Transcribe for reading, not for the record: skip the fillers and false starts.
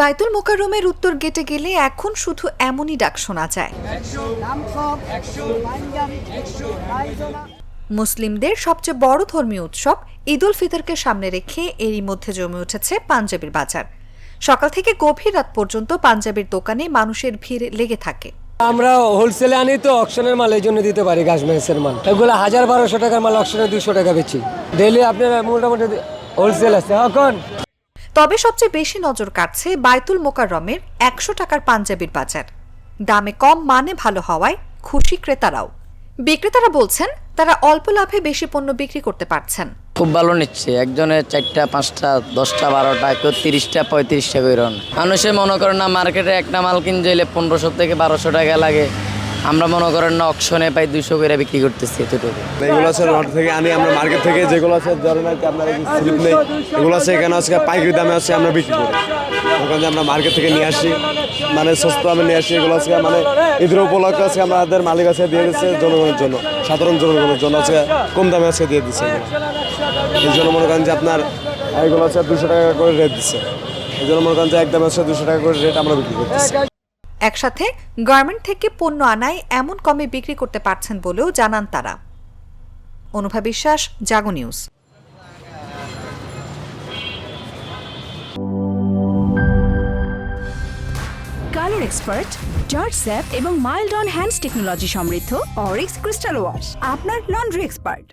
বাইতুল মোকাররমের উত্তর গেটে গেলে এখন শুধু এমনই ডাক শোনা যায়। মুসলিমদের সবচেয়ে বড় ধর্মীয় উৎসব ঈদ উল ফিতরকে সামনে রেখে এরই মধ্যে জমে উঠেছে পাঞ্জাবির বাজার। সকাল থেকে গভীর রাত পর্যন্ত পাঞ্জাবির দোকানে মানুষের ভিড় লেগে থাকে। আমরা হোলসেলে আনি তো অকশনের মাল এই জন্য দিতে পারি, গার্মেন্টসের মাল এগুলো 1000-1200 টাকার মাল অকশনে 200 টাকা বেচি। ডেইলি আপনার মোটামুটি হোলসেল আছে এখন। তবে সবচেয়ে বেশি নজর কাটছে বাইতুল মোকাররমের 100 টাকার পাঞ্জাবির বাজার। দামে কম, মানে ভালো হওয়ায় খুশি ক্রেতারাও। বিক্রেতারা বলছেন তারা অল্প লাভে বেশি পণ্য বিক্রি করতে পারছেন। খুব ভালো নিচ্ছে, একজনের 4টা 5টা 10টা 12টা কেউ 30টা 35টা করে। মানুষে মনে করেন না মার্কেটে একটা মাল কিনতে গেলে 1500 থেকে 1200 টাকা লাগে, আমরা মনে করেন না অকশনে পাই 200 করে বিক্রি করতেছি। এতটুকু এগুলো আছে রড থেকে আনি আমরা, মার্কেট থেকে যেগুলো আছে ধরেন আর কি আপনার স্লিপ নেই এগুলো আছে এখানে আজকে পাইকারি দামে আছে আমরা বিক্রি করি। ওখানে আমরা মার্কেট থেকে নিয়ে আসি, মানে সস্তা দামে নিয়ে আসি। এগুলো আজকে মানে ঈদের উপলক্ষে আজকে আমাদের মালিক আছে দিয়ে দিচ্ছে জনগণের জন্য, সাধারণ জনগণের জন্য আজকে কম দামে আজকে দিয়ে দিচ্ছে। এই জন্য মনে করেন যে আপনার এগুলো আছে 200 টাকা করে রেট দিচ্ছে। এই জন্য মনে করেন যে একদম আছে 200 টাকা করে রেট আমরা বিক্রি করতেছি। একসাথে গার্মেন্ট থেকে পণ্য আনায় এমন কমে বিক্রি করতে পারছেন বলেও জানান তারা। Anubha Biswas, Jago news. Colour expert, জর্জ স্যাপ এবং মাইল্ড অন হ্যান্ডস টেকনোলজি সমৃদ্ধ অরিক্স ক্রিস্টাল ওয়াশ আপনার লন্ড্রি এক্সপার্ট।